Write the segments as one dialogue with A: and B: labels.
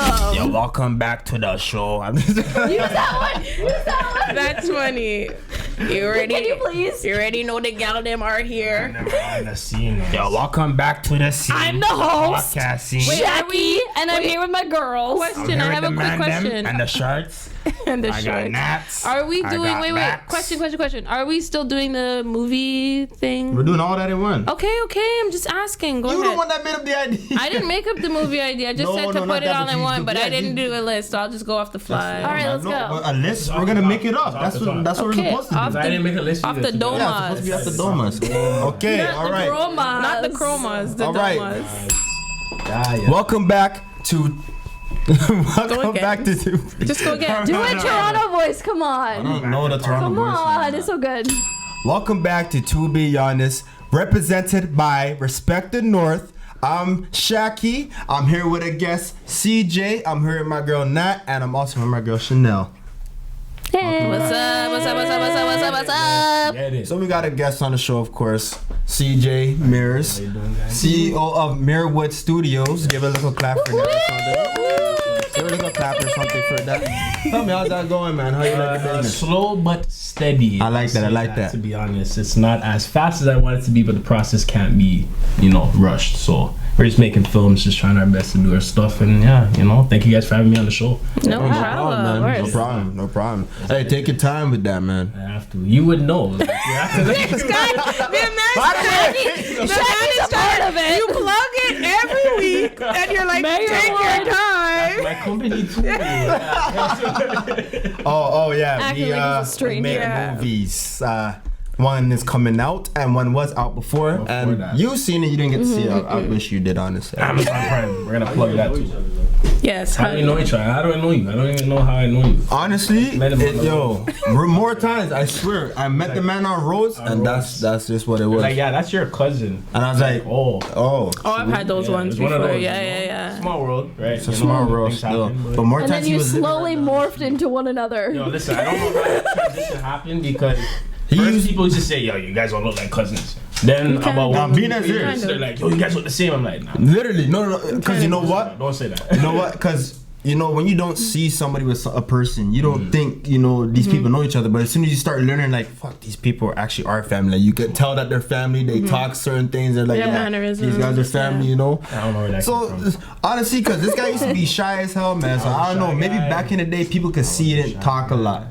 A: them.
B: Yo, welcome back to the show.
A: Use that one.
C: That's funny. You already,
A: Can you please?
C: You already know the gal them are here.
D: On the scene.
B: Yo, welcome back to the scene.
A: I'm the host.
B: Podcast scene.
C: Wait,
A: Jackie, and I'm here with my girls.
B: I'm
C: Question.
B: here
C: I
B: with
C: have a
B: the
C: quick
B: man them
C: question.
B: and the shirts.
C: And the
B: I got
C: shorts.
B: naps.
C: Are we
B: I
C: doing?
B: got
C: Wait.
B: backs.
C: Question. Are we still doing the movie thing?
B: We're doing all that in one.
C: Okay. I'm just asking. Go
B: You
C: ahead.
B: the one that made up the idea.
C: I didn't make up the movie idea. I just said to
B: not
C: put it
B: that,
C: all
B: but
C: in
B: you
C: one,
B: do-
C: but
B: yeah,
C: I didn't
B: you-
C: do a list, so I'll just go off the fly.
A: All right, let's go.
B: A list. We're gonna make it up. That's what we're
C: Okay,
B: supposed to do.
C: off
D: I didn't make a list
C: off
D: either,
C: the
D: to be honest.
B: Yeah, it's supposed to be
C: domas.
B: at the domas. Okay,
A: Not
B: all
A: the
B: right.
A: chromas.
C: Not the chromas, the
B: All right.
C: domas.
B: Welcome back to. Welcome
C: again.
B: back to.
C: Just go again.
A: Do a Toronto voice. Come
B: I
A: on.
B: don't know the Toronto
A: Come
B: voice.
A: on. It's so good.
B: Welcome back to To Be Honest, represented by Respected North. I'm Shaki. I'm here with a guest, CJ. I'm here with my girl Nat, and I'm also with my girl Chanel.
A: Hey.
C: What's up?
D: Get it.
B: So we got a guest on the show, of course, CJ Mirrors,
D: How you doing, guys?
B: CEO of Mirrorwood Studios. Give a little clap for that. Give a little clap or something for that. Tell me, how's that going, man? How you like the business?
D: Slow but steady.
B: I like that,
D: I'll
B: I like
D: say
B: that.
D: To be honest, it's not as fast as I want it to be, but the process can't be, rushed. So we're just making films, just trying our best to do our stuff, and thank you guys for having me on the show.
C: No
B: man.
C: problem.
B: No problem. No problem. Hey, take your time with that, man.
D: I have to. You would know. Like, you have to
A: Shaggy's a part of it.
C: You plug it every week, and you're like,
A: Mayor
C: take your
A: Wood.
C: time.
D: my company too.
B: Oh yeah,
A: Acting like he's a stranger.
B: make
C: Yeah.
B: movies. One is coming out, and one was out before. And
D: that.
B: you seen it, you didn't get to see it. I wish you did, honestly.
D: Amazon Prime. We're gonna plug that too.
C: Yes.
D: How do we know each other? How do I know you? I don't even know how I know you.
B: Honestly,
D: Met him on the
B: yo, more times, I swear. I met the man on roads, and
D: roads.
B: that's just what it was.
D: Like, yeah, that's your cousin.
B: And I was like,
D: Oh.
B: oh.
C: Oh, I've had those ones
D: it's one
C: before.
D: of those,
C: Yeah.
D: Small world, right?
B: It's a small world
D: things
B: still.
D: happen,
B: But more
A: And
B: times
A: then
B: he
A: you
B: was living
A: slowly
B: right now.
A: morphed into one another.
D: Yo, listen, I don't know how that transition happened because
B: He
D: first
B: used-
D: people used to say, yo, you guys all look like cousins. Then about
B: Nah,
D: one
B: being
D: two
B: as
D: years,
B: serious.
D: they're like, yo, you guys look the same. I'm like, nah.
B: Literally, no, because you know what?
D: Don't say that.
B: You know what? Because when you don't see somebody with a person, you don't think these people know each other. But as soon as you start learning, like, fuck, these people are actually our family. Like, you can tell that they're family. They talk certain things. They're like,
C: Yeah,
B: yeah,
C: mannerisms,
B: these guys are family.
D: I don't know where that
B: So
D: came from.
B: honestly, because this guy used to be shy as hell, man. So I don't know.
D: shy
B: Maybe
D: guy.
B: back in the day, people could see it and talk a lot.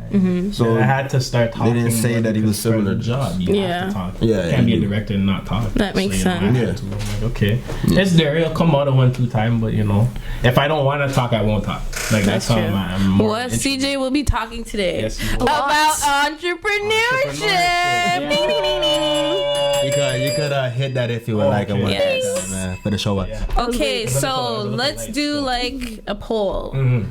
B: So
D: I had to start talking.
B: didn't say
D: more
B: that he was
D: because for
B: similar.
D: the job. You
C: Yeah.
D: have to talk.
B: Yeah,
D: You can't be a
B: yeah.
D: director and not talk.
C: That makes
D: I
C: sense.
D: had
B: Yeah.
D: to. I'm like, okay. It's there. It'll come out at 1-2 time, but if I don't want to talk, I won't talk. Like, that's how
C: true.
D: I'm more
C: What
D: interested.
C: CJ will be talking today
D: Yes, you will.
C: about entrepreneurship.
D: Entrepreneurship.
C: Ding, ding, ding, ding.
B: you could hit that if you would like it.
D: Okay.
B: One
C: Yes.
B: time, man, for the show up.
D: Yeah.
C: Okay,
D: Look at
C: so
D: the
C: let's
D: lights,
C: do
D: so.
C: like a poll.
D: Mhm.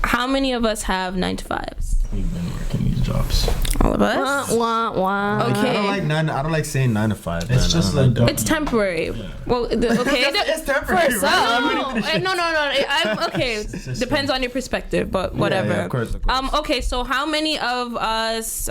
C: How many of us have 9 to 5s?
D: We've been working these jobs.
C: All of
A: Wah,
C: us?
A: wah, wah.
C: Okay.
B: I don't like saying 9 to 5.
D: It's
B: man.
D: just
B: I don't
D: like
C: It's temporary. Well, okay.
B: It's temporary,
C: For
B: right?
C: some. No. Okay. Depends on your perspective, but whatever.
B: yeah, of course.
C: Okay, so how many of us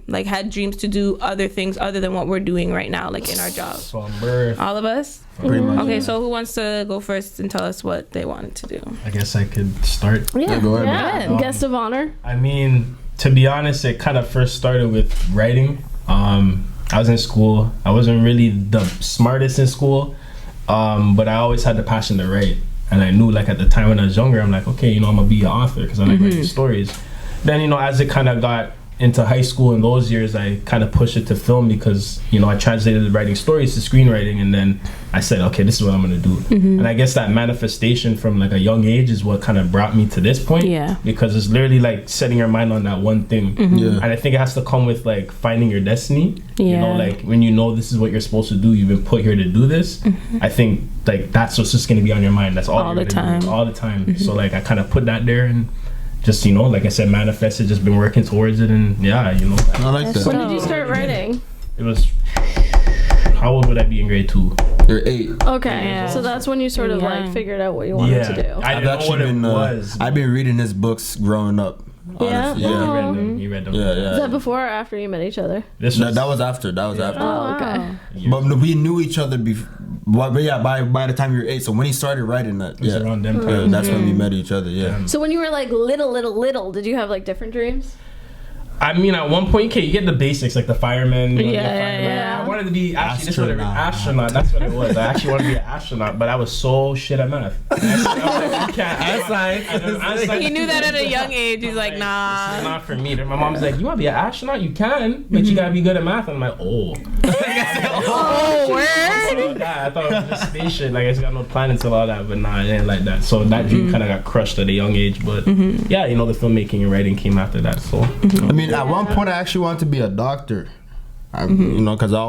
C: like had dreams to do other things other than what we're doing right now, like in our jobs?
D: from birth.
C: All of us?
B: Pretty much.
C: Okay, so who wants to go first and tell us what they wanted to do?
D: I guess I could start.
A: Yeah,
B: go ahead,
A: yeah.
D: man.
A: Guest of honor.
D: I mean, to be honest, it kind of first started with writing. I was in school. I wasn't really the smartest in school, but I always had the passion to write. And I knew, like, at the time when I was younger, I'm like, okay, I'm gonna be an author because I like writing stories. Then, as it kind of got into high school in those years, I kind of pushed it to film because, I translated writing stories to screenwriting, and then I said, okay, this is what I'm gonna do. And I guess that manifestation from like a young age is what kind of brought me to this point.
C: Yeah.
D: Because it's literally like setting your mind on that one thing.
B: Yeah.
D: And I think it has to come with like finding your destiny.
C: Yeah.
D: Like when this is what you're supposed to do, you've been put here to do this. I think like that's what's just gonna be on your mind. That's all
C: the
D: you're gonna do,
C: time.
D: all the time. So like I kind of put that there and just like I said, manifested, just been working towards it, and
B: I like
A: When
B: that.
A: did you start writing?
D: it was. How old would I be in grade 2?
B: You're 8.
A: Okay,
C: Yeah.
A: so that's when you sort of like
C: Young.
A: figured out what you wanted to do.
D: I didn't know what it was.
B: I've been reading his books growing up.
A: Yeah?
B: Honestly,
D: You
B: yeah.
D: read them. You read them.
B: Yeah,
A: Is
B: yeah.
A: that before or after you met each other?
D: This
B: That,
D: was
B: that was after. That was after.
A: Oh, okay.
B: But we knew each other but yeah, by the time you were 8, so when he started writing that,
D: It was around them
B: yeah,
D: times.
B: that's when we met each other. Yeah.
A: So when you were like little, did you have like different dreams?
D: I mean, at one point, okay, you get the basics like the fireman. You know,
A: Yeah.
D: I wanted to be astronaut. That's what it was. I actually wanted to be an astronaut, but I was so shit at math. I was like, you can't.
C: He knew that at a young age. He's like,
D: This
C: nah.
D: is not for me. My mom's like, you want to be an astronaut? You can, but you gotta be good at math. I'm like, oh.
C: Oh, word.
D: So, yeah, I thought it was just space shit. Like I just got no planets and all that, but nah, it ain't like that. So that dream kind of got crushed at a young age. But yeah, you know, the filmmaking and writing came after that. So
B: I mean, at one point, I actually wanted to be a doctor. You know, because I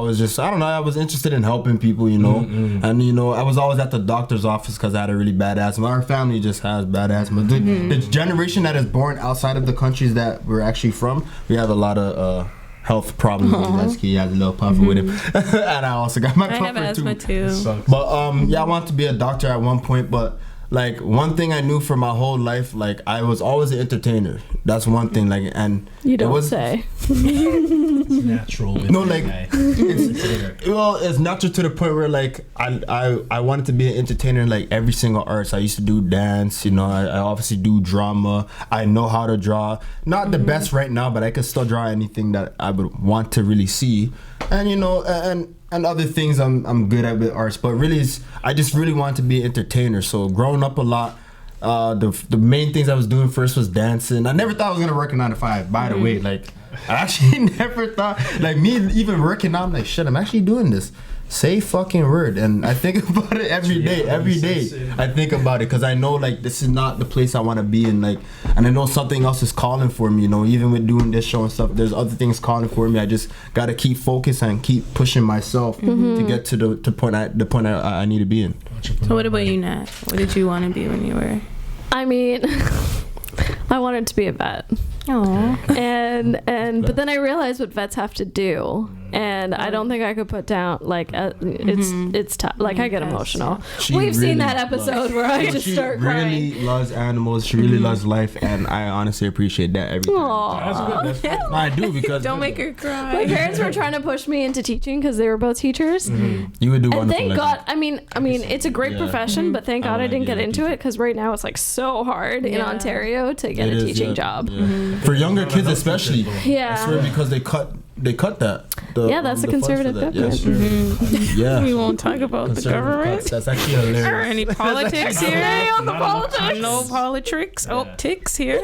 B: was interested in helping people, you know, and you know, I was always at the doctor's office because I had a really bad asthma. Our family just has bad asthma. The generation that is born outside of the countries that we're actually from, we have a lot of health problems. That's key. He has a little puffer with him, and I also got my
C: I have
B: puffer
C: asthma too.
B: But yeah, I wanted to be a doctor at one point, but. Like, one thing I knew for my whole life, like, I was always an entertainer. That's one thing, like, and
A: You don't
B: it was,
A: say.
D: it's natural.
B: No, like, it's natural to the point where, like, I wanted to be an entertainer in, like, every single arts. I used to do dance, you know, I obviously do drama. I know how to draw. Not the best right now, but I could still draw anything that I would want to really see. And, you know, and other things I'm good at with arts, but really I just really wanted to be an entertainer. So growing up a lot, the main things I was doing first was dancing. I never thought I was gonna work a 9 to 5. By the way, like I actually never thought, like me even working out, I'm like, shit, I'm actually doing this. Say fucking word. And I think about it every day. I think about it because I know like this is not the place I want to be in, like, and I know something else is calling for me, you know. Even with doing this show and stuff, there's other things calling for me. I just gotta keep focused and keep pushing myself to get to the point I need to be in.
C: So what about you, Nat? What did you want to be when you were?
A: I mean, I wanted to be a vet.
C: Aww.
A: And but then I realized what vets have to do, and I don't think I could put down like it's tough. Like I get emotional. We've seen that episode where I just start crying.
B: She really loves animals. She really loves life, and I honestly appreciate that every time.
D: That's good.
B: I do, because
C: Don't make her cry.
A: My parents were trying to push me into teaching because they were both teachers.
B: you would do
A: And
B: wonderful.
A: thank God, I mean, it's a great profession, but thank God I didn't get into it because right now it's like so hard in Ontario to get a teaching job.
B: For younger kids especially.
A: Yeah.
B: I swear, because they cut that.
A: That's the conservative government.
B: Yeah.
C: We won't talk about the government
B: That's actually
C: or
B: hilarious.
C: any politics here.
A: on the politics.
C: No politics. Oh, ticks here.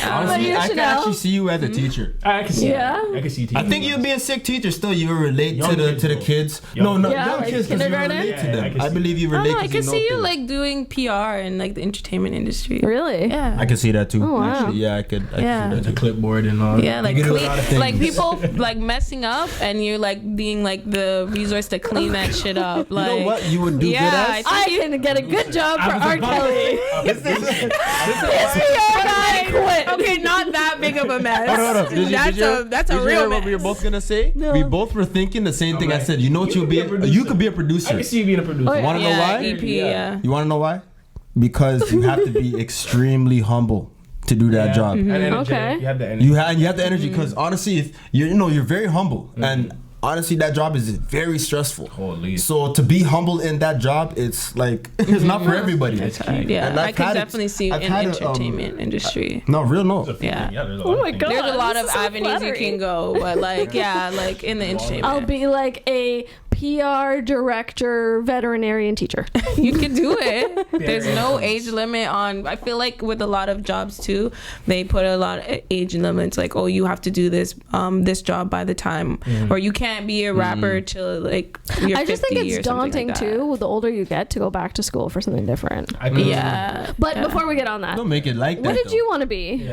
B: Honestly,
A: you,
B: I can
A: Chanel?
B: actually see you as a teacher.
D: I can see.
A: Yeah.
D: I can see.
B: I think you'd be a sick teacher still. You would relate
D: Young
B: to the
D: kids, though.
B: kids.
D: Young
B: No,
A: Yeah,
B: young
A: like
B: kids, 'cause you
A: kindergarten?
B: relate to
D: Yeah, I
B: them.
D: can
B: I
D: see
B: believe you
C: I don't
B: relate.
C: know. I
B: 'cause
C: could
B: know
C: see you
B: things.
C: like doing PR in like the entertainment industry.
A: Really?
C: Yeah.
B: I can see that too.
A: Oh, wow.
B: Actually, yeah, I could.
C: Yeah.
B: I could see
D: the
B: that too.
D: clipboard and all.
C: Yeah, like
B: You can do a
C: clean,
B: lot of things.
C: like people like messing up, and you're like being like the resource to clean that shit up. Like,
B: You know what you would do
C: yeah,
B: good
C: I
B: at?
A: I can get a good job for R. Kelly.
C: Okay, not that big of a mess.
B: Hold on.
C: That's a
B: Did you
C: real
B: hear
C: mess.
B: what we were both gonna say?
A: No.
B: We both were thinking the same thing. I said, you know what you'll be? You could be a
D: I
B: producer.
D: can see you being a producer.
A: Oh, yeah.
B: Want to know
C: Yeah,
B: why?
C: EP, yeah.
B: You want to know why? Because you have to be extremely humble to do that job.
D: And energy.
A: Okay.
D: You have the energy.
B: You have the energy, because honestly, if you're very humble, and honestly, that job is very stressful.
D: Holy.
B: So to be humble in that job, it's like it's not for everybody.
C: Yeah,
B: And
C: I
B: I've
C: could
B: had it-
C: definitely see you
B: I've
C: in
B: had
C: entertainment industry.
B: No, real no.
C: Yeah.
D: There's a
A: Oh
D: lot
A: my
D: of things.
A: God.
C: There's a lot
A: this
C: of
A: is so
C: avenues you
A: flattering.
C: can go, but like, yeah, like in the entertainment.
A: I'll be like a PR director, veterinarian teacher.
C: You can do it. There's no age limit on. I feel like with a lot of jobs too, they put a lot of age limits. Like, oh, you have to do this job by the time, or you can't be a rapper till like you're 50
A: I just think
C: or
A: it's
C: something
A: daunting
C: like that.
A: too, the older you get, to go back to school for something different.
D: I think
C: Yeah.
A: But
C: yeah.
A: before we get on that,
B: Don't make it like that.
A: what did
B: though.
A: you want to be?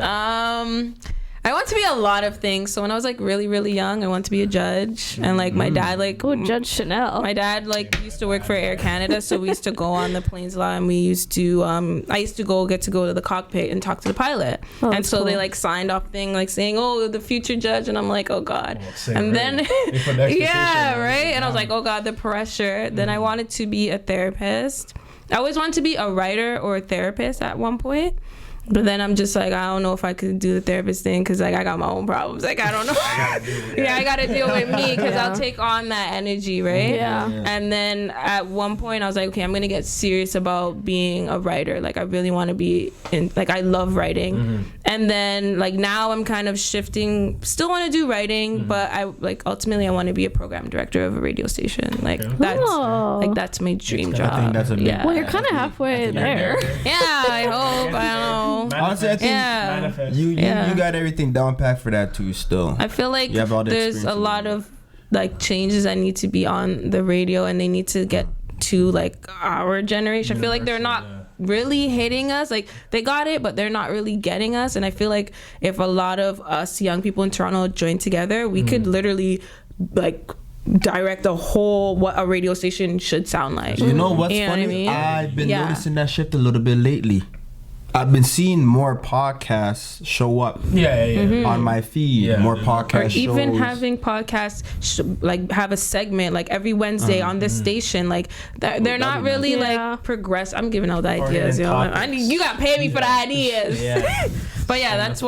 C: I want to be a lot of things. So when I was like really, really young, I wanted to be a judge. And like my dad, like
A: Oh, Judge Chanel.
C: my dad like used to work for Air Canada, so we used to go on the planes a lot, and we used to I used to go to the cockpit and talk to the pilot.
A: Oh,
C: And
A: that's
C: so they
A: cool.
C: like signed off thing like saying, oh, the future judge, and I'm like, oh God.
D: same,
C: And
D: right?
C: then
D: They put the expectation
C: yeah,
D: on
C: right.
D: it.
C: And I was like, oh God, the pressure. Then I wanted to be a therapist. I always wanted to be a writer or a therapist at one point. But then I'm just like, I don't know if I could do the therapist thing because like I got my own problems. Like I don't know. I gotta deal with me because I'll take on that energy, right?
A: Yeah.
C: And then at one point I was like, okay, I'm gonna get serious about being a writer. Like I really want to be in. Like I love writing. And then like now I'm kind of shifting. Still want to do writing, but I like ultimately I want to be a program director of a radio station. Like that's my dream job.
B: I think that's a big
A: Well, you're kind of halfway there.
C: Yeah, I hope. I don't know.
B: Honestly, I think you got everything down pat for that too. Still,
C: I feel like there's a lot of like changes that need to be on the radio, and they need to get to like our generation. I feel like they're not really hitting us. Like they got it, but they're not really getting us. And I feel like if a lot of us young people in Toronto join together, we could literally like direct what a radio station should sound like.
B: You know what's funny? What I mean? I've been noticing that shift a little bit lately. I've been seeing more podcasts show up on my feed. More podcasts
C: or even
B: shows.
C: having podcasts like have a segment like every Wednesday on this station. Like they're not really like progress. I'm giving out the ideas, you got to pay me for the ideas. But that's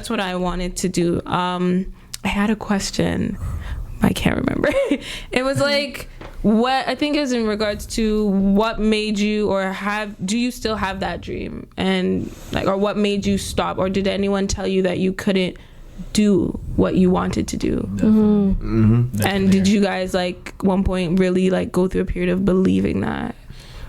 C: what I wanted to do. I had a question, I can't remember. It was like, what I think is in regards to what made you, or do you still have that dream, and like, or what made you stop, or did anyone tell you that you couldn't do what you wanted to do? And did you guys like one point really like go through a period of believing that?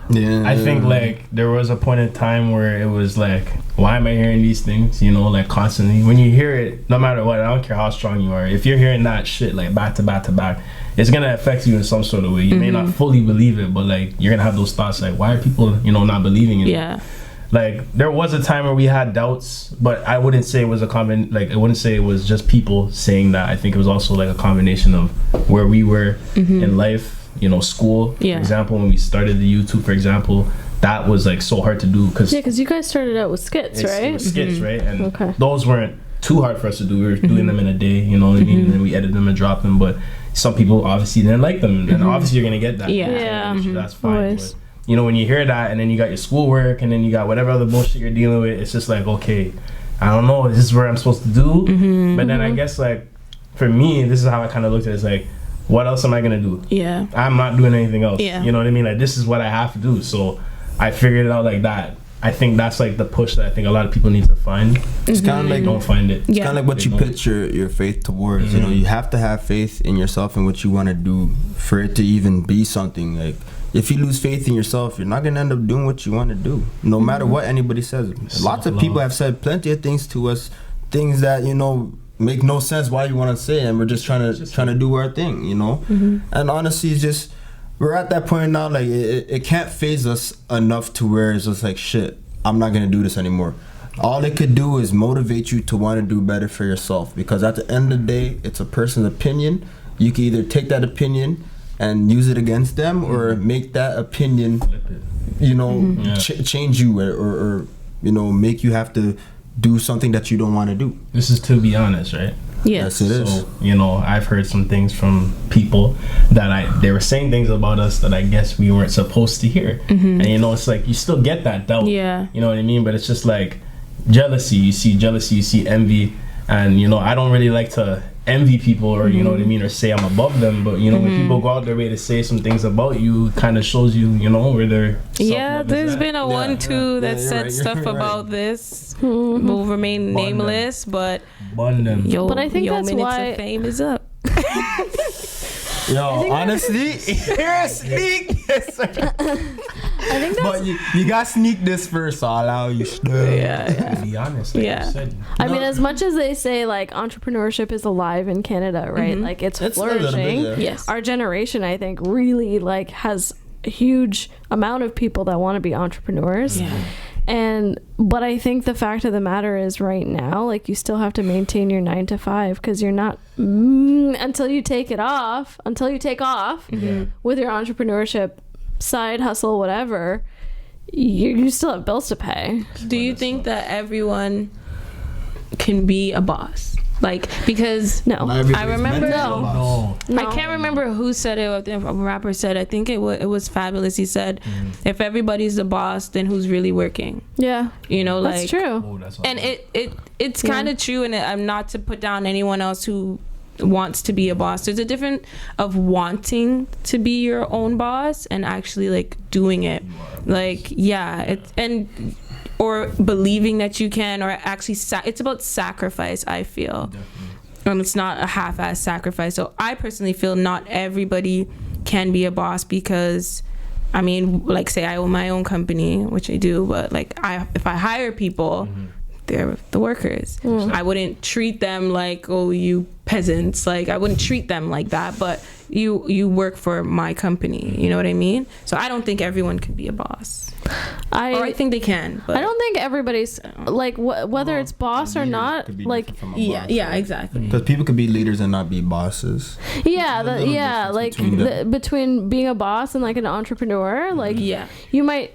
D: I think like there was a point in time where it was like, why am I hearing these things, like constantly? When you hear it, no matter what, I don't care how strong you are, if you're hearing that shit like back to back to back, it's gonna affect you in some sort of way. You may not fully believe it, but like you're gonna have those thoughts like, why are people not believing in it? Like there was a time where we had doubts, but I wouldn't say it was I wouldn't say it was just people saying that. I think it was also like a combination of where we were in life, school, for example. When we started the YouTube, for example, that was like so hard to do because
A: you guys started out with skits, right?
D: With skits, right? And those weren't too hard for us to do. We were doing them in a day, you know what I mean? And then we edit them and drop them, but some people obviously didn't like them, and obviously you're gonna get that. That's fine. But, when you hear that, and then you got your schoolwork, and then you got whatever other bullshit you're dealing with, it's just like, okay, I don't know, this is what I'm supposed to do. But then I guess like for me, this is how I kind of looked at it. It's like, what else am I gonna do? I'm not doing anything else. You know what I mean? Like this is what I have to do. So I figured it out like that. I think that's like the push that I think a lot of people need to find.
B: It's kind of like,
D: don't find it.
B: It's kind of like what you pitch your faith towards. You have to have faith in yourself and what you want to do for it to even be something. Like if you lose faith in yourself, you're not gonna end up doing what you want to do, no matter what anybody says. Lots of people have said plenty of things to us, things that make no sense why you want to say it, and we're just trying to do our thing, And honestly, it's just, we're at that point now, like it can't phase us enough to where it's just like, shit, I'm not gonna do this anymore. All it could do is motivate you to want to do better for yourself, because at the end of the day, it's a person's opinion. You can either take that opinion and use it against them, or make that opinion change you, or make you have to do something that you don't want to do.
D: This is to be honest, right?
A: Yes,
B: it is.
D: So, I've heard some things from people that they were saying things about us that I guess we weren't supposed to hear. And it's like, you still get that doubt. You know what I mean? But it's just like jealousy. You see envy. And, I don't really like to envy people, or you know what I mean, or say I'm above them, but when people go out their way to say some things about you, it kind of shows you where they're
C: there's been a 1-2 that said stuff about this. Will remain nameless, but
A: but I think that's why
C: of fame is up.
B: Yo, honestly, you're sneak this.
A: I think that's,
B: but you got sneak this first, so I'll allow you to.
D: To be honest, like you said.
A: I mean, as much as they say like entrepreneurship is alive in Canada, right? Like it's flourishing.
C: Yes,
A: our generation, I think, really like has a huge amount of people that want to be entrepreneurs. But I think the fact of the matter is, right now, like, you still have to maintain your 9 to 5, because you're not until you take off with your entrepreneurship side hustle, whatever, you still have bills to pay.
C: Do you think that everyone can be a boss? Like, because
A: No.
C: I remember
A: No.
C: I can't remember who said it. I think a rapper said, I think it was Fabulous. He said, if everybody's the boss, then who's really working?
A: Yeah.
C: You know,
A: That's
C: like,
A: true.
D: Oh, that's
C: and it's kind of true. And I'm not to put down anyone else who wants to be a boss. There's a difference of wanting to be your own boss and actually like doing it. Like, or believing that you can, or actually it's about sacrifice, I feel. Definitely. It's not a half-ass sacrifice. So I personally feel not everybody can be a boss, because I mean, like, say I own my own company, which I do, but like if I hire people, they're the workers. I wouldn't treat them like, oh, you peasants. Like, I wouldn't treat them like that, but you work for my company, you know what I mean? So I don't think everyone can be a boss. I think they can, but
A: I don't think everybody's like whether it's boss or not, like
C: exactly,
B: because people could be leaders and not be bosses.
A: Between being a boss and like an entrepreneur, like you might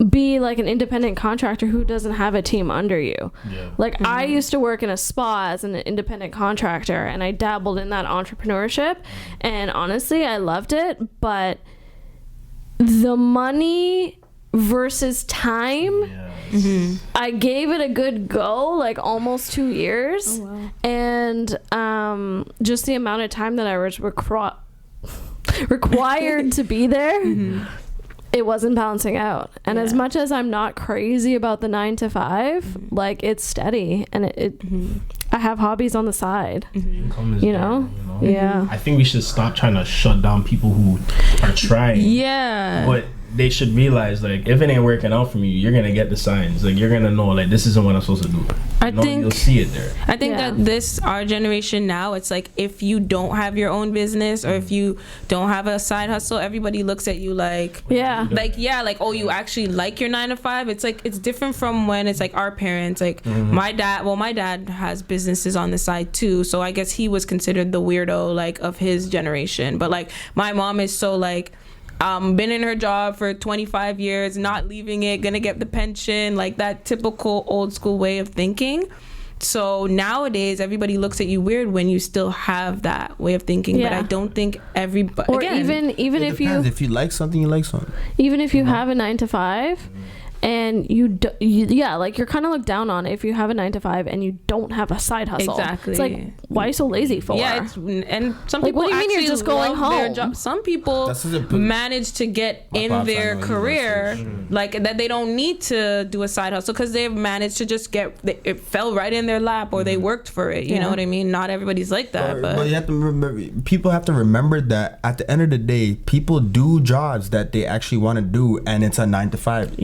A: be like an independent contractor who doesn't have a team under you. Like I used to work in a spa as an independent contractor, and I dabbled in that entrepreneurship, and honestly I loved it, but the money versus time, I gave it a good go, like almost 2 years. And just the amount of time that I was required to be there, it wasn't balancing out. And as much as I'm not crazy about the 9 to 5, like it's steady, and it I have hobbies on the side.
D: Income is
A: you
D: there,
A: know? Yeah.
D: I think we should stop trying to shut down people who are trying. But they should realize, like, if it ain't working out for me, you're gonna get the signs. Like, you're gonna know, like, this isn't what I'm supposed to do.
C: I think
D: you'll see it there.
C: I think that our generation now, it's like, if you don't have your own business, or if you don't have a side hustle, everybody looks at you like, oh, you actually like your 9 to 5. It's like, it's different from when it's like our parents, like my dad has businesses on the side too, so I guess he was considered the weirdo, like, of his generation. But like my mom is so like, been in her job for 25 years, not leaving it, gonna get the pension, like that typical old school way of thinking. So nowadays everybody looks at you weird when you still have that way of thinking. But I don't think everybody,
A: or even if
B: you like something, you like something.
A: Even if you have a 9 to 5 and like you're kind of looked down on if you have a 9 to 5 and you don't have a side hustle.
C: Exactly.
A: It's like, why are you so lazy for?
C: And some
A: like,
C: people,
A: what do you mean you're just going home?
C: Job. Some people manage to get in their career like that. They don't need to do a side hustle because they've managed to just it fell right in their lap, or they worked for it. You know what I mean? Not everybody's like that, but
B: you have to remember, people have to remember that at the end of the day, people do jobs that they actually want to do, and it's a 9 to 5.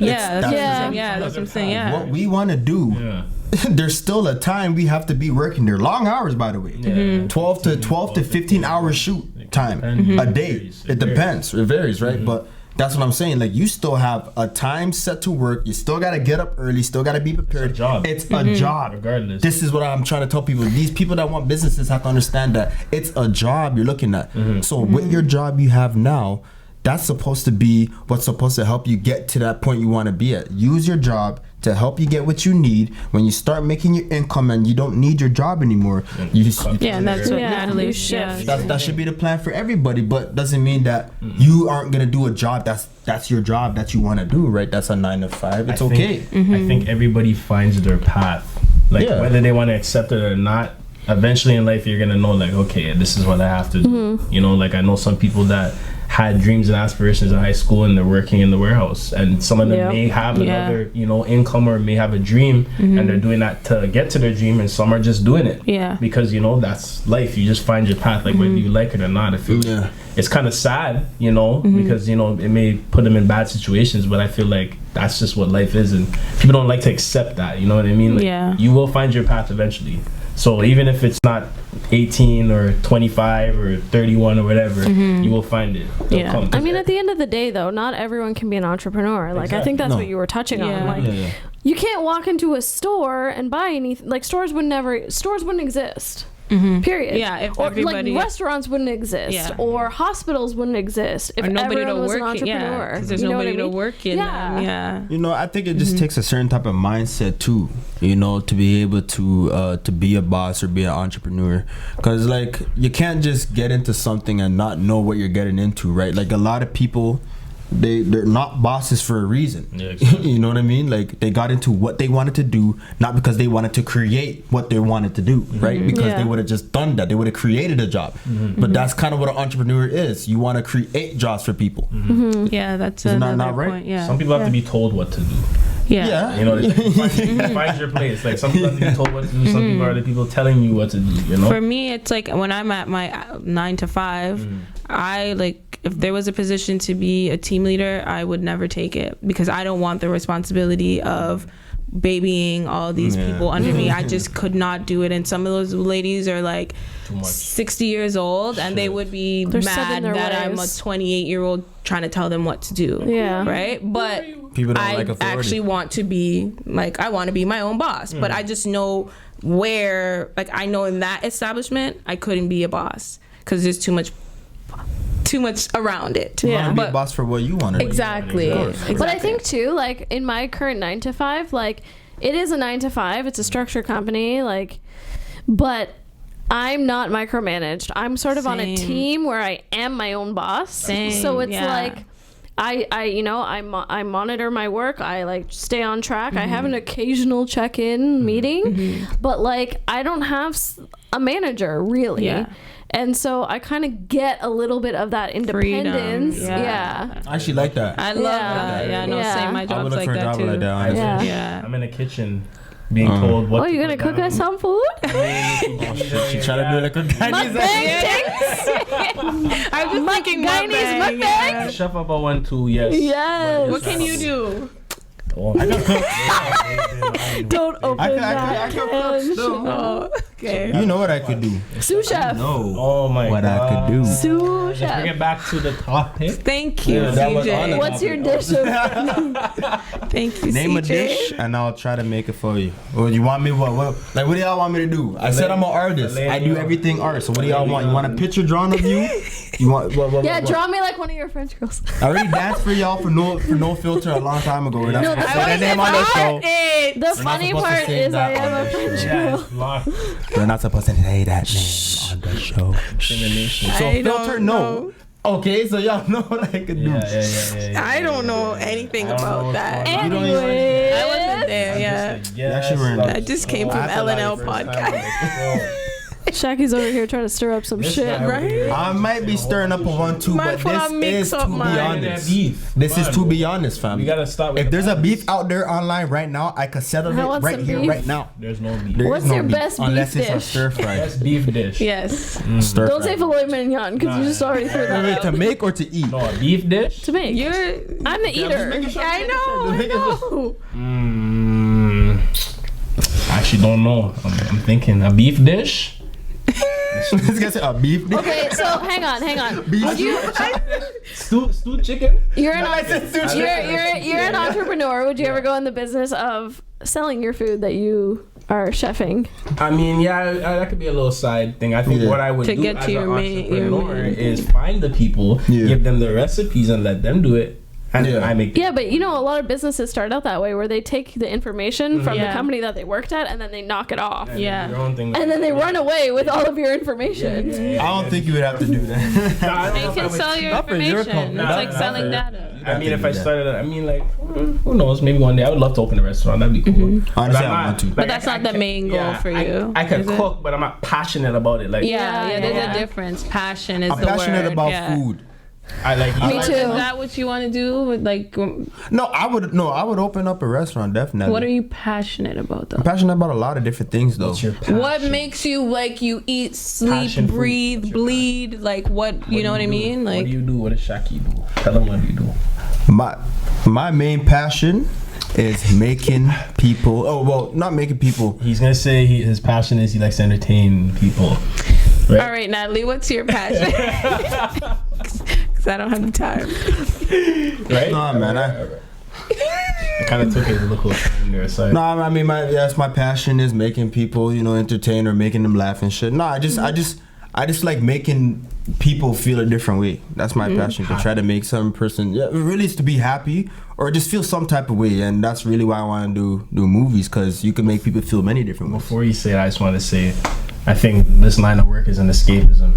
C: That's what I'm saying.
B: What we want to do, there's still a time we have to be working there. Long hours, by the way. 12 to 15 hours shoot time a day. It depends. It varies, right? But that's what I'm saying. Like, you still have a time set to work. You still got to get up early. Still got to be prepared.
D: It's a job.
B: It's a job.
D: Regardless.
B: This is what I'm trying to tell people. These people that want businesses have to understand that it's a job you're looking at. So with your job you have now, that's supposed to be what's supposed to help you get to that point you want to be at. Use your job to help you get what you need. When you start making your income and you don't need your job anymore, that's what
C: Natalie
A: shift.
B: That should be the plan for everybody, but doesn't mean that you aren't gonna do a job that's your job that you want to do, right? That's a 9 to 5. It's okay.
D: I think everybody finds their path, like whether they want to accept it or not. Eventually in life, you're gonna know, like, okay, this is what I have to do. You know, like, I know some people that had dreams and aspirations in high school and they're working in the warehouse, and some of them may have another income, or may have a dream and they're doing that to get to their dream, and some are just doing it because that's life. You just find your path, like whether you like it or not. I feel it's kind of sad, because it may put them in bad situations, but I feel like that's just what life is, and people don't like to accept that. You know what I mean? Like, you will find your path eventually. So even if it's not 18 or 25 or 31 or whatever, you will find it.
A: I mean, at the end of the day, though, not everyone can be an entrepreneur. Like, I think that's what you were touching on. Like, you can't walk into a store and buy anything. Like, stores wouldn't exist. Period.
C: Yeah, if
A: or
C: everybody-
A: like restaurants wouldn't exist,
C: Yeah.
A: or hospitals wouldn't exist if
C: Or nobody
A: everyone
C: to
A: was an
C: work in,
A: entrepreneur.
C: yeah, 'cause there's
A: You know
C: nobody
A: what I
C: to
A: mean?
C: work in them. Yeah.
B: You know, I think it just takes a certain type of mindset too, you know, to be able to be a boss or be an entrepreneur. Because, like, you can't just get into something and not know what you're getting into, right? Like, a lot of people, they're not bosses for a reason.
D: Yeah, exactly.
B: You know what I mean? Like, they got into what they wanted to do, not because they wanted to create what they wanted to do, right? Because
A: Yeah.
B: they would have just done that. They would have created a job. But that's kind of what an entrepreneur is. You want to create jobs for people.
C: Yeah, that's
B: Isn't that
C: another
B: not right?
C: point. Yeah.
D: Some people have to be told what to do.
C: yeah.
D: You know, find your place. Like, some people have to be told what to do. Some people are the people telling you what to do. You know.
C: For me, it's like when I'm at my 9 to 5, I like, if there was a position to be a team leader, I would never take it because I don't want the responsibility of babying all these people under me. I just could not do it. And some of those ladies are like
D: Too much.
C: 60 years old and they would be
A: They're set
C: mad
A: in their
C: that I'm a
A: ways.
C: 28-year-old trying to tell them what to do.
A: Yeah.
C: Right? But
B: People don't
C: I
B: like authority.
C: actually want to be like, I want to be my own boss, but I just know where, like, I know in that establishment I couldn't be a boss because there's too much around it.
B: You want to be a
C: But
B: boss for what you want to do.
C: exactly.
A: But I think too, like in my current 9 to 5, like it is a 9 to 5. It's a structured company, like, but I'm not micromanaged. I'm sort of on a
C: Same.
A: team where I am my own boss.
C: Same,
A: So it's
C: yeah.
A: like I monitor my work. I like stay on track. I have an occasional check-in meeting, but like I don't have a manager really.
C: Yeah.
A: And so I kind of get a little bit of that independence.
C: Freedom, yeah.
B: I actually like that.
C: I love that. Yeah, no,
A: Yeah.
C: same. My
B: I would
C: job's
B: look
C: like
B: for a
C: that
B: job
C: too.
B: like that. Honestly.
A: Yeah.
C: Yeah.
D: I'm in the kitchen being told what
A: Oh,
D: to
A: you gonna
D: put
A: cook
D: down.
A: us some food?
B: She trying to do like a
A: Mukbang things.
C: I was thinking
A: Guyanese
C: mukbang.
A: mukbang.
C: Yeah.
D: Chef up a 1-2, yes.
A: Yes.
C: What can you do?
D: Oh, I can
A: Don't open
B: I
A: that
B: can cook
A: can.
B: still.
C: Oh, okay.
B: You know what I could do?
A: Sous chef.
B: No.
D: Oh my
B: What
D: god.
B: I could do.
A: Sous
D: Let's bring
A: chef.
D: it back to the topic.
C: Thank you,
D: Yeah, that was on
C: CJ.
D: the-
A: What's your dish of
C: Thank you,
B: Name a
C: CJ.
B: dish and I'll try to make it for you. Or you want me what like what do y'all want me to do? I said I'm an artist. I do everything art. So what do y'all want? You want a picture drawn of you? You want
A: Yeah,
B: what?
A: draw me like one of your French girls.
B: I already danced for y'all for no filter a long time ago. We're not
A: No,
B: supposed to
A: I
B: say that
A: was
B: name on the show.
C: It.
A: The funny
B: supposed to
A: part
B: say
A: is I
B: that
A: am
B: on
A: a
B: the
A: French
B: show.
A: girl.
D: Yes, lock.
B: We're not supposed to say that name on the show.
D: Discrimination.
B: So
C: I don't
B: filter
C: know.
B: no. Okay, so y'all know what I could do.
D: Yeah.
C: I don't know anything
D: I don't know
C: about
D: what's
C: that.
D: going on.
A: Anyway,
C: I wasn't there. Yeah.
B: You actually were in
C: I just came from LNL podcast.
A: Shaki's over here trying to stir up some shit.
C: Right?
B: I might be stirring up a 1-2,
C: Might
B: but
C: wanna
B: this
C: mix
B: is
C: up
B: to be
C: mine.
B: honest.
D: Beef.
B: This is to be honest, fam.
D: We gotta stop with
B: If there's a
D: the
B: beef out there online right now, I could settle
A: I
B: it
A: want
B: right
A: some
B: here,
A: beef.
B: right now.
D: There's no beef.
B: There is
A: What's
B: no
A: your
B: beef,
A: best beef
B: unless it's a
A: dish?
B: stir fry.
D: That's beef dish.
C: Yes.
B: Stir
A: Don't
B: fry.
A: say filet mignon because you just already threw that
B: Wait,
A: out.
B: to make or to eat?
D: No, a beef dish?
A: To make.
C: You're.
A: I'm the eater.
C: I know.
D: I actually don't know. I'm thinking a beef dish.
B: This guy said a beef dish.
A: Okay, so hang on.
B: Beef
A: Would you?
D: Stewed chicken.
A: You're an
B: I said sushi.
A: you're an entrepreneur. Would you ever go in the business of selling your food that you are chefing?
D: I mean, yeah, that could be a little side thing. I think
B: Yeah.
D: what I would
C: To
D: do
C: get
D: as
C: to
D: an
C: your
D: entrepreneur
C: main-
D: is find the people,
B: Yeah.
D: give them the recipes, and let them do it, and
B: Yeah.
D: I make.
A: Yeah, but you know, a lot of businesses start out that way, where they take the information from the
C: Yeah.
A: company that they worked at, and then they knock it off,
D: and
C: Yeah.
D: do your own thing.
A: and then they run away with all of your information.
B: I don't think you would have to do that.
C: You can sell your
B: Not for your
C: information.
B: company.
C: It's
D: Not-
C: like
D: not
C: selling
D: for-
C: data.
D: I mean, if I started, who knows? Maybe one day I would love to open a restaurant. That'd be cool.
B: Honestly,
D: I'm
B: I
D: not-
B: want to.
C: But that's not the main goal for you,
D: I can
C: is it?
D: cook, but I'm not passionate about it. Like,
C: Yeah, there's
A: yeah.
C: a difference. Passion is
B: I'm
C: the
B: passionate
C: word.
B: about
C: yeah.
B: food.
D: I like.
A: Me
C: Is
A: too.
C: that what you want to do? With like,
B: No, I would open up a restaurant definitely.
C: what are you passionate about though?
B: I'm passionate about a lot of different things though.
D: What's your passion?
C: What makes you like you eat, sleep,
D: Passion food.
C: breathe,
D: What's your
C: bleed? Like what? You know what I mean?
D: What
C: Like
D: do you do? What does Shaki do? Tell them what you do.
B: My main passion is making people. Oh well, not making people.
D: He's gonna say his passion is he likes to entertain people. Right?
C: all right, Natalie, what's your passion? Because I don't have the time.
D: Right?
B: Nah, man.
D: I kind of took it a little turn there. So
B: No, I mean, my passion is making people, entertain or making them laugh and shit. No, I just like making people feel a different way. That's my passion, to try to make some person, really is to be happy or just feel some type of way. And that's really why I want to do movies, because you can make people feel many different ways.
D: Before you say it, I just want to say, I think this line of work is an escapism.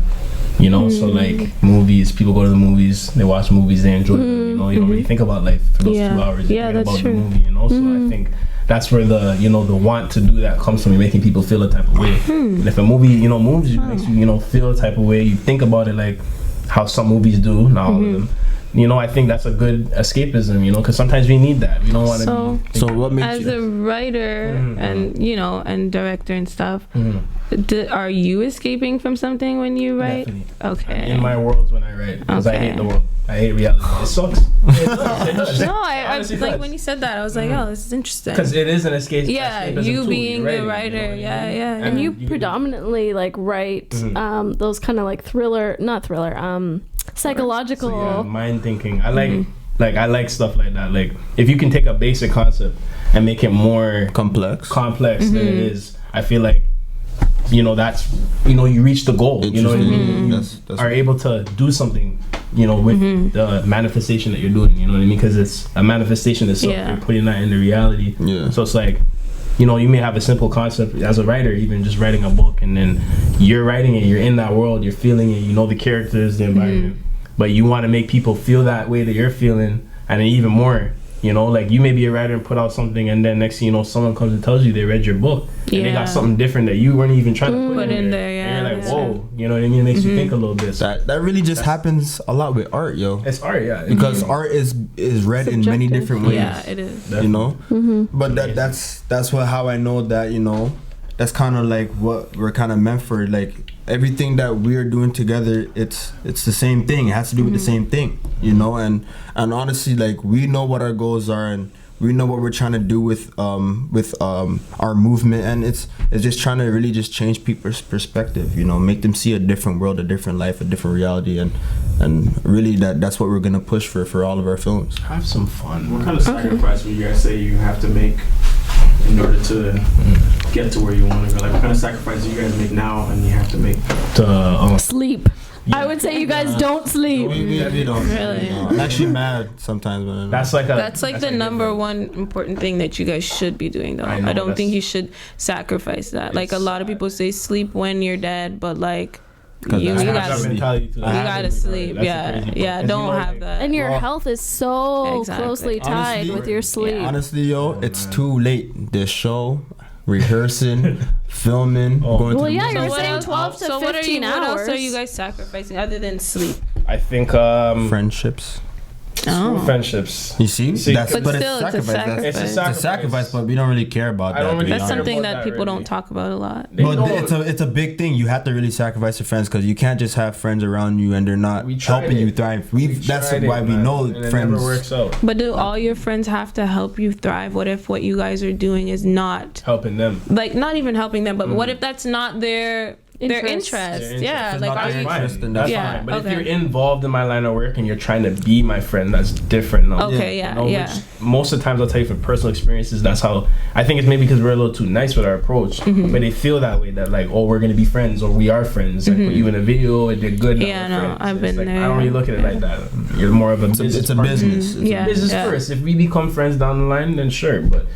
D: So like movies, people go to the movies, they watch movies, they enjoy them. You don't really think about life for those 2 hours.
A: Yeah, that's
D: about
A: true.
D: The movie, So I think that's where the the want to do that comes from, making people feel a type of way. And if a movie moves you, makes you feel a type of way, you think about it like how some movies do, not all of them. I think that's a good escapism, because sometimes we need that. We don't want to be.
B: So what makes
C: As
B: you?
C: a writer and and director and stuff, are you escaping from something when you write?
D: Definitely.
C: Okay.
D: In my worlds when I write, because I hate the world. I hate reality. It sucks. It does.
C: No, I
D: Honestly, it
C: like
D: does.
C: when you said that, I was like, oh, this is interesting.
D: Because it is an escape.
C: Yeah,
D: escapism
C: you
D: too.
C: being
D: You're
C: the
D: writing,
C: writer,
D: you know what I mean?
C: yeah.
A: And you
D: you-
A: predominantly like write those kind of like psychological.
D: So, yeah, mind thinking. I I like stuff like that. Like if you can take a basic concept and make it more
B: Complex.
D: than it is, I feel like that's you reach the goal. You know what I mean?
B: That's
D: Are able to do something with the manifestation that you're doing. You know what I mean? Because it's a manifestation itself.
C: Yeah.
D: You're putting that into reality.
B: Yeah.
D: So it's like you may have a simple concept as a writer, even just writing a book, and then you're writing it, you're in that world, you're feeling it, the characters, the environment, but you want to make people feel that way that you're feeling, and then even more, like you may be a writer and put out something, and then next thing you know, someone comes and tells you they read your book, and they
C: Yeah.
D: got something different that you weren't even trying to
C: Put in there,
D: and you're like,
C: yeah.
D: whoa, you know what I mean? It makes you think a little bit. So
B: that really just happens a lot with art, yo.
D: it's art, yeah.
B: Because art is read in many
A: Subjective.
B: different ways.
C: Yeah, it is.
B: But that's how I know that that's kind of like what we're kind of meant for. Like everything that we're doing together, it's the same thing. It has to do with the same thing, and honestly, like we know what our goals are, and we know what we're trying to do with our movement, and it's just trying to really just change people's perspective, make them see a different world, a different life, a different reality, and really that's what we're gonna push for all of our films.
D: Have some fun.
E: What kind of sacrifice would you guys say you have to make in order to get to where you want to go? Like, what kind of sacrifice do you guys make now and you have to make?
A: Sleep. I would say you guys don't sleep.
B: We don't.
C: Really?
B: I'm actually mad sometimes when
D: That's like
C: the number one important thing that you guys should be doing, though.
D: I know,
C: I don't
D: that's-
C: think you should sacrifice that. Like a lot of people say, sleep when you're dead, but like
B: Because
C: you
B: I have
C: gotta
B: that
C: sleep.
B: mentality
C: You gotta sleep. Yeah, don't have that.
A: And your health is so
C: Exactly.
A: closely tied
B: Honestly,
A: with your sleep.
B: honestly, yo, it's too late. This show, rehearsing, filming, going to
A: Well,
B: the
A: yeah,
B: music.
A: you're
C: So what
A: saying
C: else-
A: 12 to
C: so what
A: 15
C: What else are
A: hours.
C: you guys sacrificing other than sleep?
D: I think
B: friendships.
D: friendships.
B: You see,
D: See,
B: that's
C: But
B: but
C: still,
B: it's
C: it's a
B: sacrifice. That's-
C: sacrifice.
B: It's a sacrifice, but we don't really care about
D: I
B: that.
D: don't
B: to be
D: really
C: That's
B: honest.
D: care
C: something
D: about
C: that
D: that,
C: people
D: really.
C: don't talk about a lot.
D: They
B: But
D: know-
B: it's a big thing. You have to really sacrifice your friends because you can't just have friends around you and they're not
D: We tried
B: helping
D: it.
B: you thrive. That's
D: tried it,
B: why we
D: man,
B: know
D: and it
B: friends.
D: never works out.
C: But do all your friends have to help you thrive? What if what you guys are doing is not
D: Helping them.
C: like not even helping them? But what if that's not their interest?
D: Interest.
C: Yeah,
B: If
C: like
B: it's not
C: are
B: their
C: you?
B: interest, then
D: That's
B: that's
C: Yeah.
D: fine. But
C: okay.
D: if you're involved in my line of work and you're trying to be my friend, that's different. No?
C: Okay, yeah,
D: You know,
C: yeah.
D: which most of the times I'll tell you from personal experiences, that's how I think it's maybe because we're a little too nice with our approach,
C: Mm-hmm.
D: but they feel that way that like, oh, we're gonna be friends or we are friends. Like put you in a video, it did good. now
C: Yeah,
D: we're
C: no,
D: friends.
C: I've
D: It's
C: been
D: like,
C: there.
D: I don't really look at it like that. You're more of a business.
B: it's a
D: partner.
B: business. It's a
C: Yeah.
D: Business
C: yeah.
D: first. If we become friends down the line, then sure. But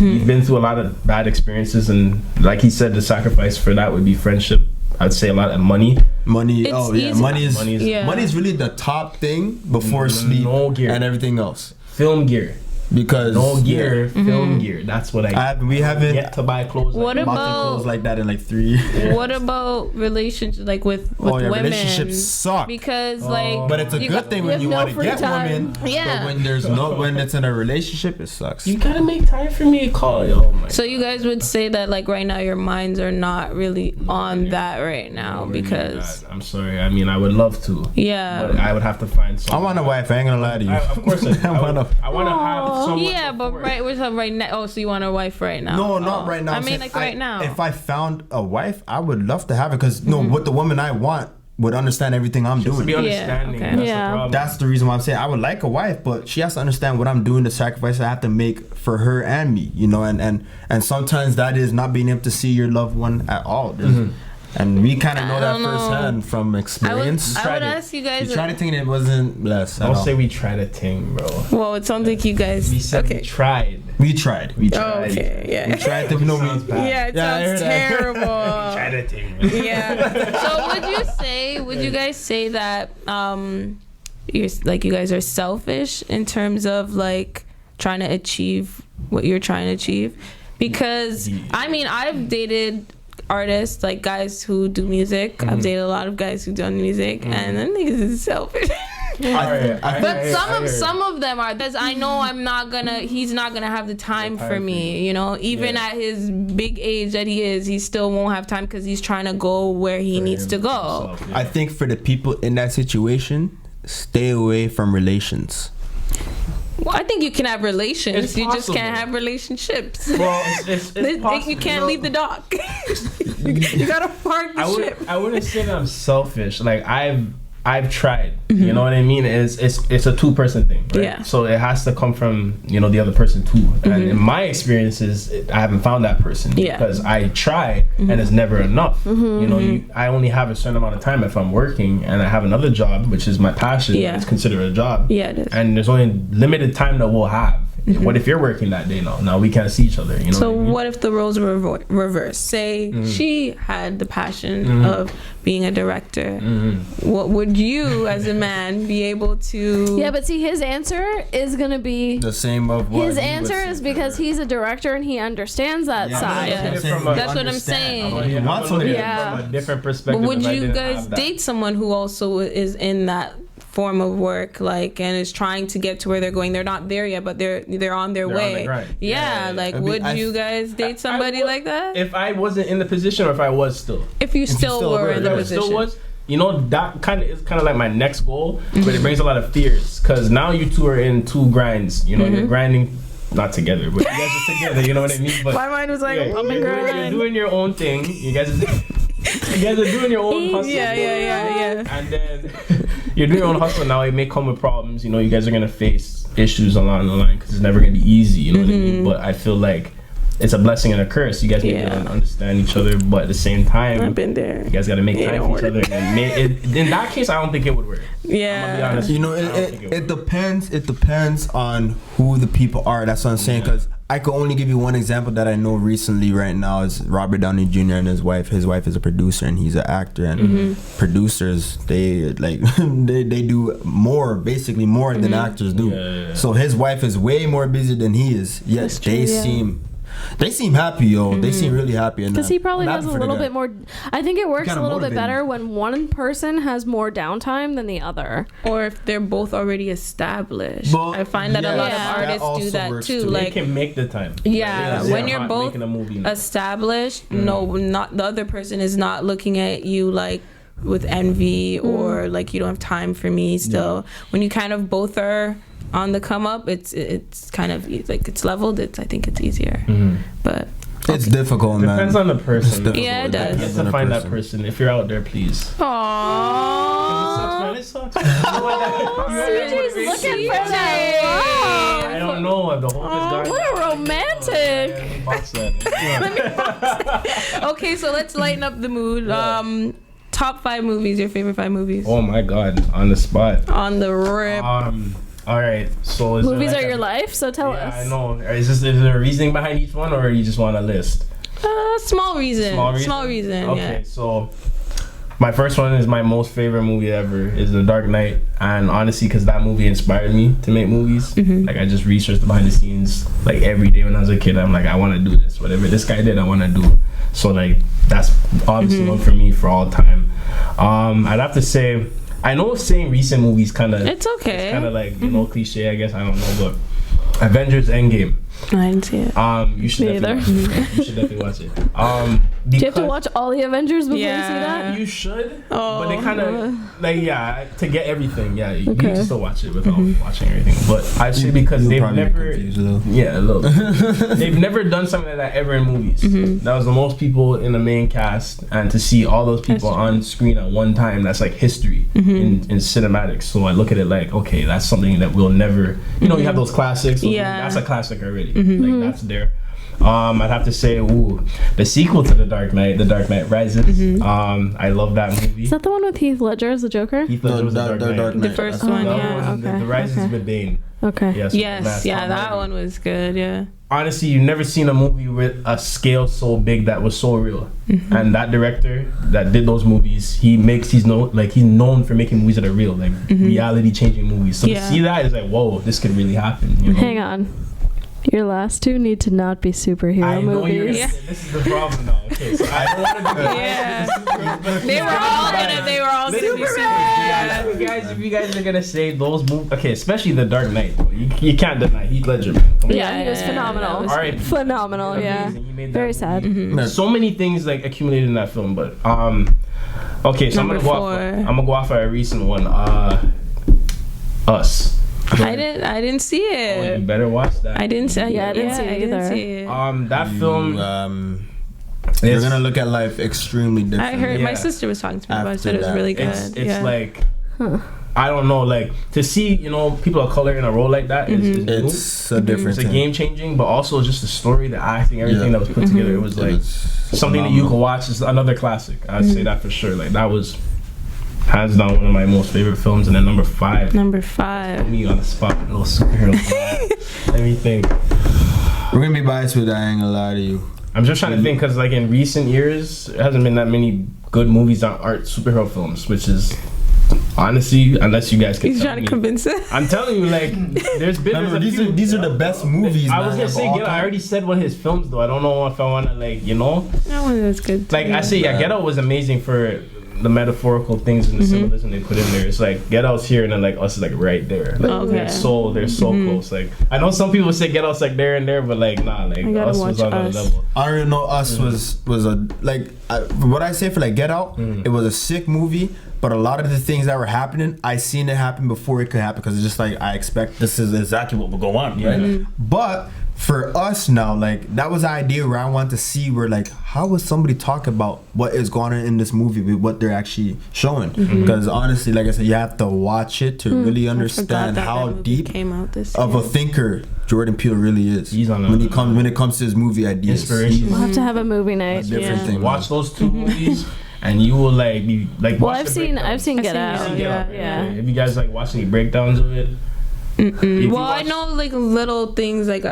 D: we've been through a lot of bad experiences, and like he said, the sacrifice for that would be friendship. I'd say a lot of money.
B: Money.
C: It's
B: Oh yeah,
C: easy.
B: money is
C: Yeah.
B: money is really the top thing before sleep
D: No gear.
B: and everything else.
D: Film gear.
B: Because
D: No gear,
C: Mm-hmm.
D: film gear. That's what
B: we haven't
D: get to buy clothes.
C: What
D: like
B: bought
C: about-
B: clothes like that in like 3 years.
C: What about relationships, like with
B: Oh yeah,
C: women?
B: relationships suck.
C: Because like,
B: But it's a
C: you
B: good
C: got-
B: thing
A: you
B: when
A: have
B: you
A: no
B: want to
A: free
B: get
A: time.
B: women.
C: Yeah.
B: But when it's in a relationship, it sucks.
D: You gotta make time for me to call, yo. My
C: So you guys would say that like right now your minds are not really on that right now because
D: God, I'm sorry. I mean, I would love to, but
C: yeah.
D: I would have to find
B: I
D: someone.
B: want a wife. I ain't gonna lie to you.
D: Of course, I
B: want a.
D: want to have someone.
C: Yeah, but
D: before.
C: right, we're talking right now. Oh, so you want a wife right now?
B: No, not
C: Oh.
B: right now.
C: I
B: I'm
C: mean,
B: saying
C: like right now.
B: If I found a wife, I would love to have it because what the woman I want would understand everything I'm
D: Just
B: doing.
D: be understanding.
C: okay.
D: That's
A: Yeah.
D: the problem.
B: That's the reason why I'm saying I would like a wife, but she has to understand what I'm doing, the sacrifice I have to make for her and me, you know, and sometimes that is not being able to see your loved one at all. And we kind of know that
C: don't know.
B: firsthand from experience.
C: I would ask you guys.
B: You tried to think it wasn't blessed.
D: Don't say we tried a thing, bro.
C: Well, it sounds like you guys.
D: We said
C: okay.
D: we tried.
B: We tried.
C: Oh, okay. Yeah.
B: We tried to know
D: Sounds bad.
C: Yeah, it
B: Yeah, I
C: sounds
B: heard that.
C: terrible.
D: We tried a thing. Man.
C: Yeah. So would you guys say that you guys are selfish in terms of like trying to achieve what you're trying to achieve? Because I mean, I've dated artists, like guys who do music. I've dated a lot of guys who do music, and them niggas is selfish. But some of them are. Because I know he's not gonna have the time for me. You know, even at his big age that he is, he still won't have time because he's trying to go where he needs to go.
B: I think for the people in that situation, stay away from relations.
C: Well, I think you can have relations.
D: It's
C: You just can't
D: possible.
C: have relationships.
D: Well, it's possible.
C: You can't leave the dock. You gotta park the ship.
D: I wouldn't say that I'm selfish. Like I've tried. You know what I mean? It's a 2-person thing, right?
C: Yeah.
D: So it has to come from the other person too. And in my experiences, I haven't found that person because I try and it's never enough. I only have a certain amount of time if I'm working, and I have another job, which is my passion.
C: Yeah.
D: It's considered a job.
C: Yeah, it is.
D: And there's only limited time that we'll have. What if you're working that day now? Now we can't see each other. You know.
C: So
D: what I mean?
C: what if the roles were reversed? Say she had the passion of being a director. What would you, as a man, be able to?
A: Yeah, but see, his answer is gonna be
B: The same of what
A: his
B: he
A: answer
B: would
A: is
B: say.
A: because he's a director and he understands that side.
C: Yeah. That's what I'm saying.
B: He wants to
A: Yeah.
D: From a different
C: But
D: perspective.
C: would
D: if I
C: you
D: didn't
C: guys
D: have that.
C: date someone who also is in that form of work, like, and is trying to get to where they're going? They're not there yet, but they're on their
D: They're on the
C: way.
D: grind.
C: Yeah,
D: Yeah.
C: like,
B: I mean,
C: would you guys date somebody
D: would-
C: like that?
D: If I wasn't in the position, or if I was still.
C: If you still
B: still
C: were
B: were,
C: in the
B: yeah,
C: position.
D: Still was. That kind of is kind of like my next goal, but it brings a lot of fears because now you two are in 2 grinds. You're grinding, not together, but you guys are together. You know what I mean? But
C: My mind was like,
D: yeah,
C: I'm a
D: you're doing your own thing. You guys are doing your own hustle.
C: Yeah.
D: And then you're doing your own hustle now. It may come with problems. You guys are gonna face issues along the line because it's never gonna be easy. You know what I mean? But I feel like it's a blessing and a curse. You guys need to understand each other, but at the same time,
C: I've been there.
D: you guys got to make time
C: don't
D: for each other. And in that case, I don't think it would work. I'm gonna be
C: Yeah.
D: honest.
B: it depends. It depends on who the people are. That's what I'm saying. Because I could only give you one example that I know recently. Right now is Robert Downey Jr. and his wife. His wife is a producer and he's an actor. And producers, they like they do more, basically more than actors do.
D: Yeah.
B: So his wife is way more busy than he is. Yet
A: That's true,
B: they
A: yeah.
B: They seem happy, yo. They seem really happy.
A: Because he probably has a little bit
B: more.
A: more. I think it works
B: Kinda
A: a little bit
B: motivating.
A: better when one person has more downtime than the other.
C: Or if they're both already established.
B: But,
C: I find that a
B: yeah,
C: lot
A: that
C: of artists
B: also
C: do that
B: works
C: too.
B: too.
D: They
C: Like,
D: can make the time.
C: yeah,
D: Like,
C: when
D: they're
C: you're
D: not
C: both
D: making a movie now.
C: established, not the other person is not looking at you like with envy or like you don't have time for me still. When you kind of both are on the come up, it's kind of like it's leveled. I think it's easier. But
B: It's difficult, man.
D: Depends on the
B: It's
D: person.
B: difficult.
C: Yeah, it does.
D: You have
B: Depends on
D: to
B: the
D: find that
B: person.
D: person. If you're out there, please.
C: aww.
D: It sucks, man.
A: CJ's looking for that.
D: I don't know. The whole is
A: What a romantic.
C: Okay, so let's lighten up the mood. Top 5 movies. Your favorite 5 movies
D: Oh my god, on the spot.
C: on the rip.
D: All right. So is
A: Movies
D: there
A: are
D: like
A: your life, so tell
D: Yeah,
A: us.
D: I know. Is there a reasoning behind each one, or you just want a list?
C: Small reason.
D: Okay,
C: Yeah.
D: so my first one is my most favorite movie ever is The Dark Knight, and honestly, because that movie inspired me to make movies. Like I just researched the behind the scenes like every day when I was a kid. I'm like, I want to do this. Whatever this guy did, I want to do. So like that's obviously one for me for all time. I'd have to say, I know saying recent movies kind of
C: It's okay.
D: kind of like cliche, I guess. I don't know, but Avengers Endgame.
C: I didn't see it.
D: You should
A: Me
D: definitely watch it. You should definitely watch it.
A: Do you have to watch all the Avengers before you see that?
D: You should,
C: Oh.
D: but they kind of like to get everything. Yeah, you
A: Okay.
D: need to still watch it without watching everything. But I say because
B: You'll
D: they've
B: probably
D: never,
B: get confused a little.
D: yeah, a little. They've never done something like that ever in movies. That was the most people in the main cast, and to see all those people on screen at one time, that's like history in cinematics. So I look at it like, okay, that's something that we'll never. You know, you have those classics. So that's a classic already. Like that's there. I'd have to say, the sequel to The Dark Knight Rises. I love that movie.
A: Is that the one with Heath Ledger as the Joker?
D: Heath Ledger was The Dark Knight.
C: The first one, yeah.
A: Okay.
D: The Rises with Bane.
A: Okay.
C: Yes, yeah, that one was good. Yeah.
D: Honestly, you've never seen a movie with a scale so big that was so real. And that director that did those movies, he's known for making movies that are real, like reality changing movies. So to see that is like, whoa, this could really happen. You know?
A: Hang on. Your last two need to not be superhero movies.
D: This is the problem now. Okay, so I don't want to do that.
C: Yeah. They were all gonna be Superman.
D: If you guys are gonna say those movies, okay, especially The Dark Knight, you can't deny Heath Ledger. Man. Come on.
A: Yeah, he was phenomenal.
C: was
D: All right.
A: Phenomenal, yeah.
D: Amazing. He made that
A: Very
D: movie.
A: sad.
D: So many things like accumulated in that film, but okay, so
C: Number
D: I'm gonna go off a recent one. Us.
C: I didn't see
D: Oh,
C: it.
D: you better watch that.
C: I didn't see it.
A: Yeah, I didn't see it
C: I didn't
A: either.
C: see it.
D: That film.
B: You're gonna look at life extremely different.
C: I heard my
D: Yeah.
C: sister was talking to me about it.
B: After
C: Said it was
B: that,
C: really good.
D: It's like I don't know, like to see people of color in a role like that is new.
B: It's a different.
D: It's a game changing, but also just the story, the acting, everything that was put together. It was like something that you could watch. Is another classic. I'd say that for sure. Like that was hands down one of my most favorite films. And then number 5. Put me on the spot, with a little superhero. Let me think.
B: We're gonna be biased with that. I ain't gonna lie to you.
D: I'm just trying to think because like in recent years, there hasn't been that many good movies that aren't superhero films, which is. Honestly, unless you guys can
C: He's
D: tell
C: trying
D: me.
C: to convince us.
D: I'm telling you, like, there's been.
B: Remember, these are the best movies.
D: I was
B: man,
D: gonna
B: of
D: say,
B: all
D: I
B: time.
D: already said one of his films though. I don't know if I wanna
C: That one was good.
D: like I say, Get Out was amazing for the metaphorical things and the symbolism they put in there. It's like Get Out's here and then like Us is like right there. Like,
C: Okay.
D: they're so close. Like I know some people say Get Out's like there and there, but like nah, like
A: gotta
D: Us was
A: watch
D: on
A: Us.
D: another level.
B: I don't even know. Us was a what I say for like Get Out. It was a sick movie, but a lot of the things that were happening, I seen it happen before it could happen because it's just like I expect this is exactly what will go on, right? But for Us now, like that was the idea where I wanted to see where like how would somebody talk about what is going on in this movie with what they're actually showing? Because honestly, like I said, you have to watch it to really understand how deep
C: came out this
B: of a thinker Jordan Peele really is.
D: He's on
B: when it comes to his movie ideas.
D: Inspiration.
A: We'll have to have a movie night.
B: different
A: Yeah.
B: thing.
D: Watch those 2 movies. And you will like be like.
A: Well,
D: watch
A: I've
D: the
A: seen
D: breakdowns.
A: Get
C: I've
A: Out.
C: seen
D: Get Out,
A: Yeah.
D: If you guys like watch any breakdowns of it. If you
C: Well, I
D: watch-
C: know like little things like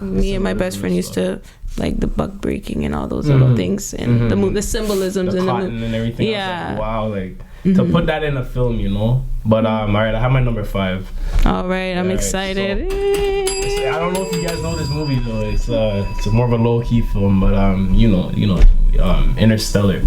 C: me and my best friend used to like the buck breaking and all those little things and the symbolisms
D: the
C: and
D: cotton and everything.
C: Yeah.
D: Like, wow, like to put that in a film, But all right, I have my number 5.
C: All right, I'm
D: All right,
C: excited.
D: I don't know if you guys know this movie though. It's more of a low key film, but Interstellar.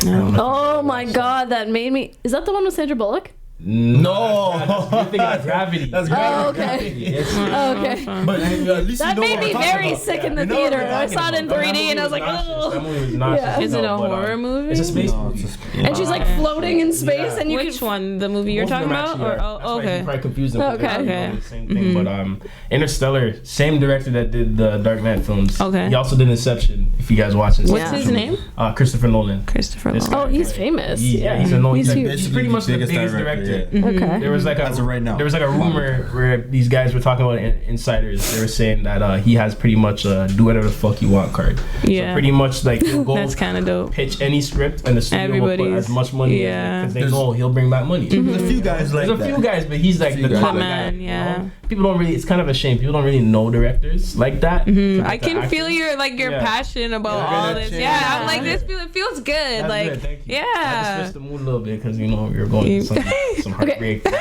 A: Oh my god, that made me. Is that the one with Sandra Bullock?
B: No.
D: You're thinking of Gravity.
B: That's
A: Oh, okay.
D: It's-
A: Okay.
B: But at least
A: That
B: you know
A: made
B: what
A: me
B: we're talking
A: very
B: about.
A: sick in the
B: You know what
A: theater.
B: we're
A: I
B: talking
A: saw it in
B: about.
A: 3D and I was like,
D: That
A: oh.
D: movie was nauseous.
A: Yeah.
C: Is it a
D: No, but,
C: horror movie?
D: It's a space
B: No,
D: movie.
B: it's just-
A: And she's like floating in space, and you
C: Which
A: can.
C: one? The movie you're
D: Both of
C: talking
D: them
C: about?
D: actually
C: Or,
D: are. That's why
C: okay.
D: you probably confused them.
A: Okay.
C: Okay.
D: The same thing, but Interstellar, same director that did the Dark Knight films.
C: Okay.
D: He also did Inception. If you guys watch Inception.
C: What's his name?
D: Christopher Nolan.
C: Christopher
D: This
C: Nolan.
A: Oh, he's famous.
D: Yeah,
A: Yeah,
D: he's a no.
A: He's
D: He's,
A: huge.
D: he's pretty much the biggest director.
B: yeah.
A: Okay.
D: There was like
B: As of right now.
D: There was like a rumor where these guys were talking about insiders. They were saying that he has pretty much a do whatever the fuck you want card.
C: Yeah.
D: So pretty much like he'll go
C: That's kind of dope.
D: pitch any script and the studio will put
C: Everybody's-
D: as much money
C: yeah.
D: because they know he'll bring back money.
B: There's a few guys like
D: There's a
B: that.
D: few guys, but he's like
B: Few
D: the
B: guys.
D: top
C: The
D: guy.
C: man,
D: you
C: yeah.
D: know? People don't really. It's kind of a shame. People don't really know directors like that.
C: I can feel your
D: Yeah.
C: passion about
B: Yeah.
C: all
B: Yeah.
C: this.
B: Yeah.
C: Yeah, I'm like this. It feels good.
D: That's
C: like
D: good, thank you. I
C: yeah.
D: just switched the mood a little bit because we were going through some heartbreak.
B: We're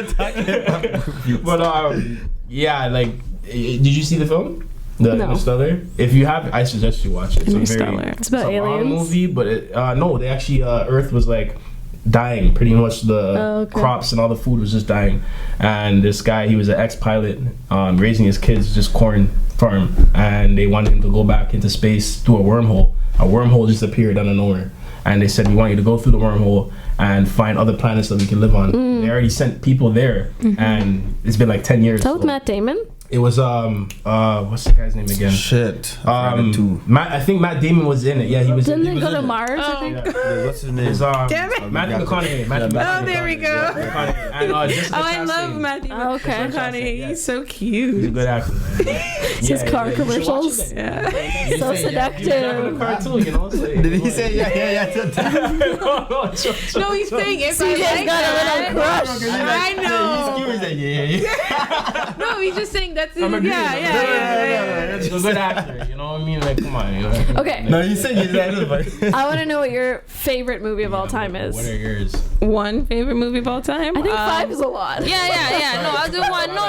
B: talking about movies.
D: But yeah, like, did you see the film? The
A: No.
D: Interstellar? If you have, I suggest you watch it. It's a
C: Interstellar.
D: very
A: It's about
D: long
A: aliens?
D: movie, but no, they actually Earth was like dying. Pretty much the crops and all the food was just dying. And this guy, he was an ex-pilot, raising his kids, just corn farm, and they wanted him to go back into space through a wormhole. A wormhole just appeared out of nowhere, and they said, we want you to go through the wormhole and find other planets that we can live on. They already sent people there, and it's been like 10 years.
A: Is that with Matt Damon?
D: It was what's the guy's name again?
B: Shit.
D: I think Matt Damon was in it. Yeah, he was.
A: Didn't
D: he
A: they
D: was
A: go
D: in
A: to
D: it.
A: Mars? I think.
B: Yeah, what's his name?
D: It's,
C: Damn it.
D: Matthew McConaughey.
C: Oh, there we go.
D: I
C: love Matthew
A: Okay.
C: McConaughey.
D: Yeah.
C: He's so
D: He's a
C: cute.
D: good actor.
A: His car commercials.
C: Yeah.
A: So seductive.
D: Cartoon, you know.
B: Did he say yeah?
C: No, he's saying if I
A: CJ's
C: like
A: got a
C: that.
A: little crush.
C: I know.
B: He's cute. Yeah.
C: No, he's just saying that's his.
D: I'm agreeing.
C: Yeah.
D: He's a good actor. You know what I mean? Like, come on. You know?
A: Okay.
B: No, he's saying he's that.
A: I want to know what your favorite movie of all time is.
D: What are yours?
C: One favorite movie of all time?
A: I think 5 is a lot.
C: Yeah. No, I'll do one. No,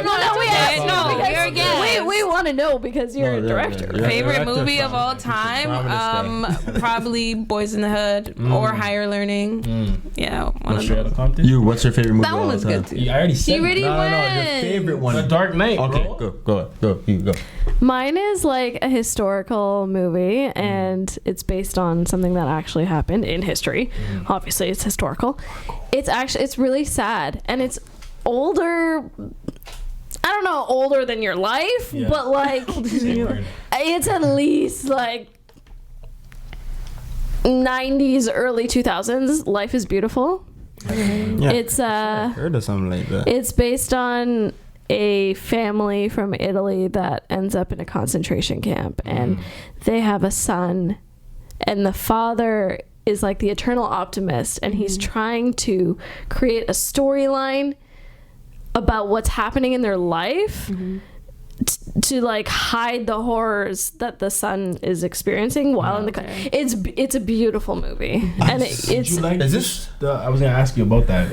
C: you're again.
A: We want to know because you're a director.
C: Favorite movie of all time? Probably Boys in the Hood or Higher Learning. Yeah, one of those.
B: You, what's your favorite movie?
C: That one was good too.
D: I already said.
C: You already
B: No,
C: went.
B: your favorite one.
D: The Dark Knight.
B: Okay,
D: Bro.
B: go. You go.
A: Mine is like a historical movie, and it's based on something that actually happened in history. Obviously, it's historical. It's really sad, and it's older. I don't know, older than your life, but like it's at least like 90s, early 2000s. Life is Beautiful.
B: Yeah.
A: It's
B: heard of something like that.
A: It's based on a family from Italy that ends up in a concentration camp, and they have a son, and the father is like the eternal optimist, and he's trying to create a storyline about what's happening in their life to like hide the horrors that the son is experiencing while in the it's a beautiful movie. And it's
B: Is this
D: I was gonna ask you about that.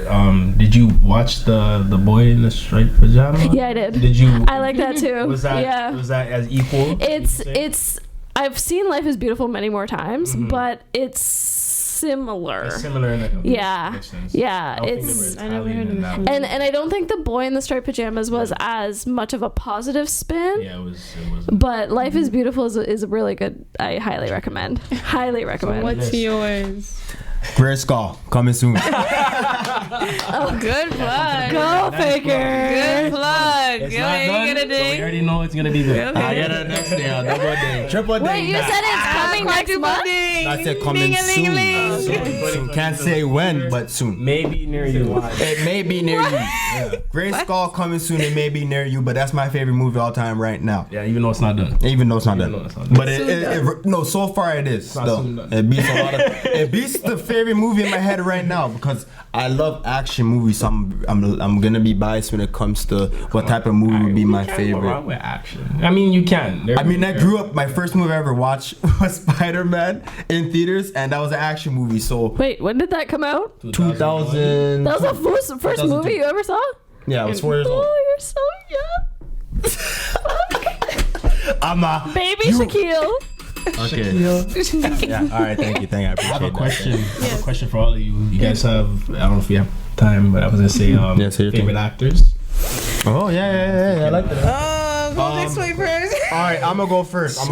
D: Did you watch the Boy in the Striped Pajama?
A: Yeah, I did.
D: Did you?
A: I like that too.
D: Was that as equal?
A: It's I've seen Life is Beautiful many more times, but it's similar.
D: It's similar in it.
A: Yeah.
D: Makes sense.
A: Yeah,
C: I never heard of that.
A: and I don't think The Boy in the Striped Pajamas was as much of a positive spin.
D: Yeah, it was.
A: But Life is Beautiful is a really good. I highly recommend. Highly recommend.
C: What's yours?
B: Gray Skull coming soon?
C: Good plug.
A: Go figure.
C: Good plug.
D: It's
C: Yo,
D: not
C: you
D: done,
C: get a
D: so we
C: ding.
D: already know it's gonna be good.
B: I get it next day. Double ding, triple ding.
A: Wait, you said it's coming next month?
B: I said coming soon. Soon. Can't say when, but soon.
D: Maybe near you.
B: It may be near you. Yeah. Gray Skull coming soon. It may be near you, but that's my favorite movie of all time right now.
D: Yeah, even though it's not done.
B: Even though it's not
D: Even
B: done.
D: though it's not done.
B: But no, so far it is.
D: not
B: Still.
D: soon done.
B: It beats a lot of. It beats the favorite movie in my head right now because I love action movies. So I'm gonna be biased when it comes to what type of movie would be my
D: Go
B: favorite.
D: wrong with action. I mean, you can.
B: I grew up. My first movie I ever watched was Spider-Man in theaters, and that was an action movie. So
A: Wait, when did that come out?
B: 2000.
A: That was the first
B: 2002.
A: movie you ever saw?
B: Yeah, I was 4 years old.
A: Oh, you're so young.
B: I'm a
A: Baby Shaquille.
B: Okay. Yeah. All right. Thank you. I appreciate
D: I have a
B: that.
D: question. I have a question for all of you. You guys have. I don't know if you have time, but I was gonna say
B: Yes, here,
D: favorite
B: too.
D: actors.
B: Oh yeah. I like that.
C: Oh, go this way first.
B: All right. I'm gonna go first.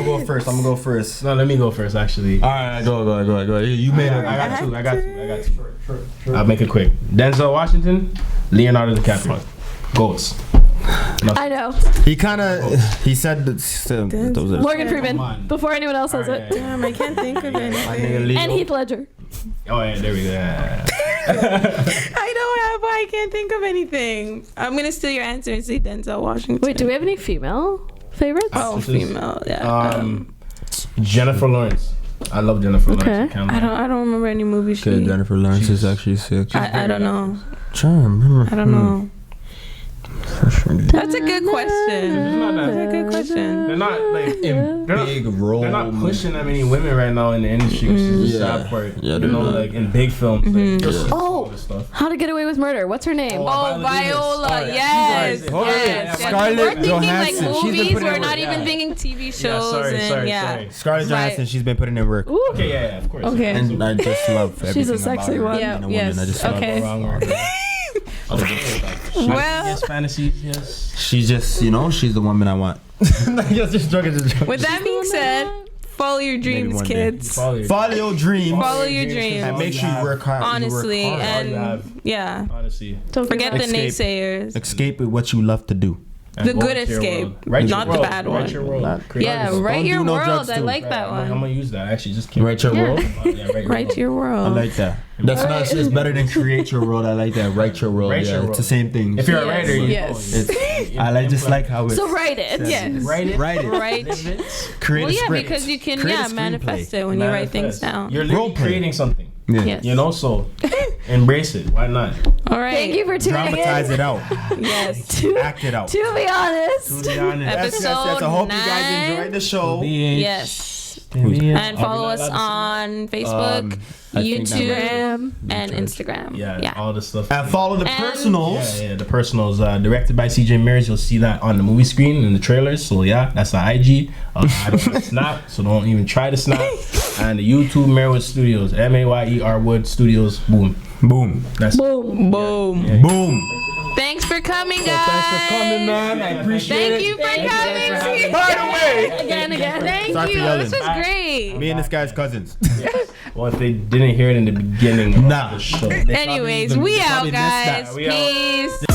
D: No, let me go first. Actually,
B: All right. Go. You made it.
D: I got two. I'll make it quick. Denzel Washington, Leonardo DiCaprio, goats.
A: I know.
B: He said that. Those are.
A: Morgan
D: Come
A: Freeman.
D: on.
A: Before anyone else says it.
C: Damn, I can't think of anything.
A: And Heath Ledger.
D: Oh yeah, there we go.
C: I can't think of anything. I'm gonna steal your answer and say Denzel Washington.
A: Wait, do we have any female favorites?
C: Oh,
D: This is-
C: female. Yeah.
D: Jennifer Lawrence. I love Jennifer
A: Okay.
D: Lawrence. Can't lie.
C: I don't remember any movies.
B: Okay, Jennifer Lawrence is actually sick.
C: I don't know.
B: Trying to remember.
C: I don't know. That's a good question.
D: That's
C: a good question.
D: They're not like in
B: big role.
D: They're not pushing that many women right now in the industry, which is the sad part.
B: Yeah,
D: you know, like in big films. Like,
A: Oh, How to Get Away with Murder. What's her name?
C: Oh, Viola. Yes.
B: Yes. Scarlett
C: We're thinking like
B: Johansson. She's been
C: movies.
B: putting
C: We're
B: in
C: not
B: work.
C: even thinking TV shows.
D: Sorry.
B: Scarlett Johansson, she's been putting in work.
A: Ooh.
D: Okay, yeah, of course.
C: Okay.
B: And I just love everything
A: She's a sexy
B: about her.
A: one.
B: being a
C: Yeah,
B: woman. I just
C: yes.
B: love
C: Okay.
B: her.
D: Wrong word.
C: Well,
D: Yes, fantasies, yes.
B: She's just, she's the woman I want. Just joking.
C: with that being said, follow your dreams,
B: one day.
C: kids.
B: Follow your dreams.
C: Follow your dreams.
B: And make sure you work hard.
C: Honestly,
B: You work hard.
C: and yeah,
D: Honestly.
A: Don't
C: forget the
B: Escape.
C: naysayers.
B: Escape with what you love to do.
C: The
D: And
C: good
D: go into your
C: escape,
D: world. Write your
C: not the
D: world.
C: bad
D: Write
C: one.
D: your world.
B: Not-
D: Create
C: Yeah,
D: your-
C: write
B: Don't
C: your
B: do no
C: world.
B: drugs,
C: I
B: too.
C: like that
D: I'm
C: one.
D: gonna use that. Actually, just came.
B: Write your world.
D: Yeah,
C: Write your
B: I
C: world.
B: like that. That's not. It's better than create your world. I like that. Write your world.
D: Write
B: Yeah,
D: your
B: it's
D: world.
B: the same thing.
D: If you're a
C: Yes,
D: writer, you
C: yes.
B: It's, I just like how it's.
A: So write it.
C: Yes.
D: write it.
B: Write it.
C: Right.
D: Live it.
B: Create
C: Well,
B: a
C: yeah,
B: script.
C: because you can
B: Create a
C: manifest
B: screenplay.
C: it when you write things
D: Manifest.
C: down.
D: You're literally
B: Roleplay.
D: creating something.
B: Yeah.
C: Yes.
D: You know, so embrace it. Why not?
C: All right.
A: Thank you for tuning
B: Dramatize
A: in.
B: it out.
C: Yes.
B: Act it out.
A: To be honest.
D: To be honest.
C: Episode
B: I hope you
C: 9.
B: guys enjoyed the show.
C: Yes. And follow us on Facebook,
B: I think that
C: YouTube, and Instagram.
D: Yeah, all the stuff.
B: And follow the
C: And-
B: personals.
D: Yeah, the personals directed by CJ Mears. You'll see that on the movie screen in the trailers. So yeah, that's the IG. I don't have Snap, so don't even try to Snap. And the YouTube Merwood Studios, MAYER Wood Studios. Boom.
B: Boom.
D: That's
C: Boom. Boom.
D: Yeah.
B: Boom.
C: Thanks for coming, guys.
B: Thanks for coming, man. I appreciate
C: Thank
B: it.
C: you for coming.
B: By the way,
A: Again.
C: Thank
B: Sorry for
C: you.
B: yelling.
C: This was great.
B: me and this guy's cousins.
D: well, if they didn't hear it in the beginning of
B: Nah.
D: the show.
C: Anyways, we out,
B: probably missed that.
C: guys.
D: We out.
C: Peace.